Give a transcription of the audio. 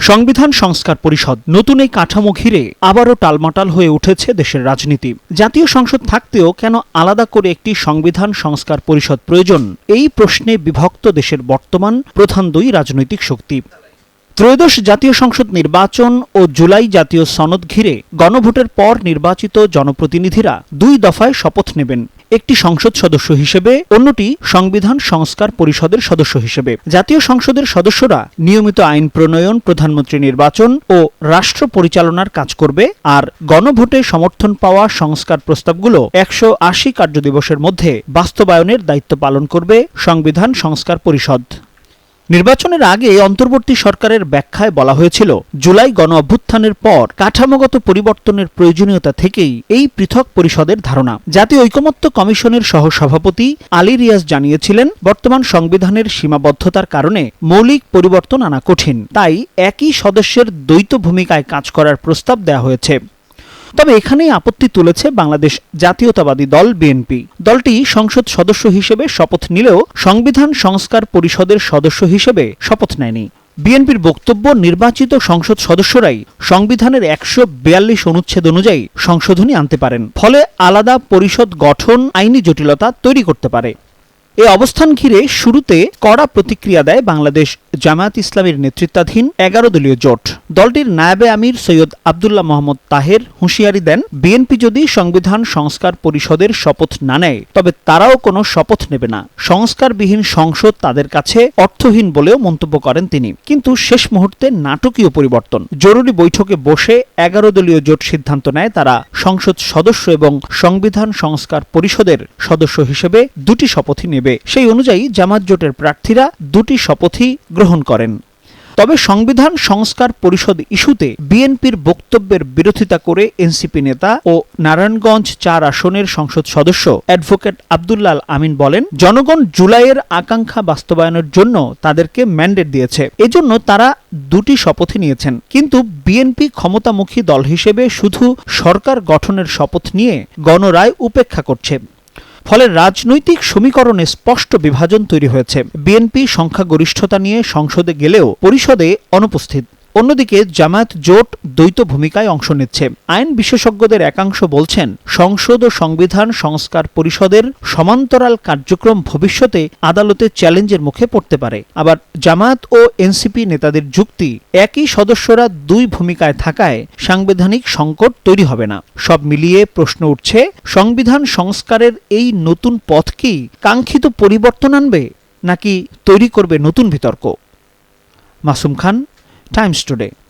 সংবিধান সংস্কার পরিষদ নতুন এই কাঠামো ঘিরে আবারও টালমাটাল হয়ে উঠেছে দেশের রাজনীতি। জাতীয় সংসদ থাকতেও কেন আলাদা করে একটি সংবিধান সংস্কার পরিষদ প্রয়োজন, এই প্রশ্নে বিভক্ত দেশের বর্তমান প্রধান দুই রাজনৈতিক শক্তি। ত্রয়োদশ জাতীয় সংসদ নির্বাচন ও জুলাই জাতীয় সনদ ঘিরে গণভোটের পর নির্বাচিত জনপ্রতিনিধিরা দুই দফায় শপথ নেবেন, একটি সংসদ সদস্য হিসেবে, অন্যটি সংবিধান সংস্কার পরিষদের সদস্য হিসেবে। জাতীয় সংসদের সদস্যরা নিয়মিত আইন প্রণয়ন, প্রধানমন্ত্রী নির্বাচন ও রাষ্ট্র পরিচালনার কাজ করবে, আর গণভোটে সমর্থন পাওয়া সংস্কার প্রস্তাবগুলো 180 কার্যদিবসের মধ্যে বাস্তবায়নের দায়িত্ব পালন করবে সংবিধান সংস্কার পরিষদ। নির্বাচনের আগে অন্তর্বর্তী সরকারের ব্যাখ্যায় বলা হয়েছিল, জুলাই গণ অভ্যুত্থানের পর কাঠামোগত পরিবর্তনের প্রয়োজনীয়তা থেকেই এই পৃথক পরিষদের ধারণা। জাতীয় ঐকমত্য কমিশনের সহসভাপতি আলী রিয়াজ জানিয়েছিলেন, বর্তমান সংবিধানের সীমাবদ্ধতার কারণে মৌলিক পরিবর্তন আনা কঠিন, তাই একই সদস্যের দ্বৈত ভূমিকায় কাজ করার প্রস্তাব দেওয়া হয়েছে। তবে এখানেই আপত্তি তুলেছে বাংলাদেশ জাতীয়তাবাদী দল বিএনপি। দলটি সংসদ সদস্য হিসেবে শপথ নিলেও সংবিধান সংস্কার পরিষদের সদস্য হিসেবে শপথ নেয়নি। বিএনপির বক্তব্য, নির্বাচিত সংসদ সদস্যরাই সংবিধানের 142 অনুচ্ছেদ অনুযায়ী সংশোধনী আনতে পারেন, ফলে আলাদা পরিষদ গঠন আইনি জটিলতা তৈরি করতে পারে। এ অবস্থান ঘিরে শুরুতে কড়া প্রতিক্রিয়া দেয় বাংলাদেশ জামায়াত ইসলামীর নেতৃত্বাধীন 11 দলীয় জোট। দলটির নায়েবে আমির সৈয়দ আব্দুল্লাহ মোহাম্মদ তাহের হুঁশিয়ারি দেন, বিএনপি যদি সংবিধান সংস্কার পরিষদের শপথ না নেয় তবে তারাও কোনো শপথ নেবে না। সংস্কারবিহীন সংসদ তাদের কাছে অর্থহীন বলেও মন্তব্য করেন তিনি। কিন্তু শেষ মুহূর্তে নাটকীয় পরিবর্তন। জরুরি বৈঠকে বসে 11 দলীয় জোট সিদ্ধান্ত নেয় তারা সংসদ সদস্য এবং সংবিধান সংস্কার পরিষদের সদস্য হিসেবে দুটি শপথই নেবে। সেই অনুযায়ী জামাত জোটের প্রার্থীরা দুটি শপথই গ্রহণ করেন। তবে সংবিধান সংস্কার পরিষদ ইস্যুতে বিএনপির বক্তব্যের বিরোধিতা করে এনসিপি নেতা ও নারায়ণগঞ্জ 4 আসনের সংসদ সদস্য অ্যাডভোকেট আব্দুল্লাহ আল আমিন বলেন, জনগণ জুলাইয়ের আকাঙ্ক্ষা বাস্তবায়নের জন্য তাদেরকে ম্যান্ডেট দিয়েছে, এজন্য তারা দুটি শপথই নিয়েছেন। কিন্তু বিএনপি ক্ষমতামুখী দল হিসেবে শুধু সরকার গঠনের শপথ নিয়ে গণরায় উপেক্ষা করছে। ফলে রাজনৈতিক সমীকরণে স্পষ্ট বিভাজন তৈরি হয়েছে। বিএনপি সংখ্যাগরিষ্ঠতা নিয়ে সংসদে গেলেও পরিষদে অনুপস্থিত। অন্যদিকে জামায়াত জোট দ্বৈত ভূমিকায় অংশ নিচ্ছে। আইন বিশেষজ্ঞদের একাংশ বলছেন, সংসদ ও সংবিধান সংস্কার পরিষদের সমান্তরাল কার্যক্রম ভবিষ্যতে আদালতে চ্যালেঞ্জের মুখে পড়তে পারে। আবার জামায়াত ও এনসিপি নেতাদের যুক্তি, একই সদস্যরা দুই ভূমিকায় থাকায় সাংবিধানিক সংকট তৈরি হবে না। সব মিলিয়ে প্রশ্ন উঠছে, সংবিধান সংস্কারের এই নতুন পথ কি কাঙ্ক্ষিত পরিবর্তন আনবে, নাকি তৈরি করবে নতুন বিতর্ক? মাসুম খান, টাইমস টুডে।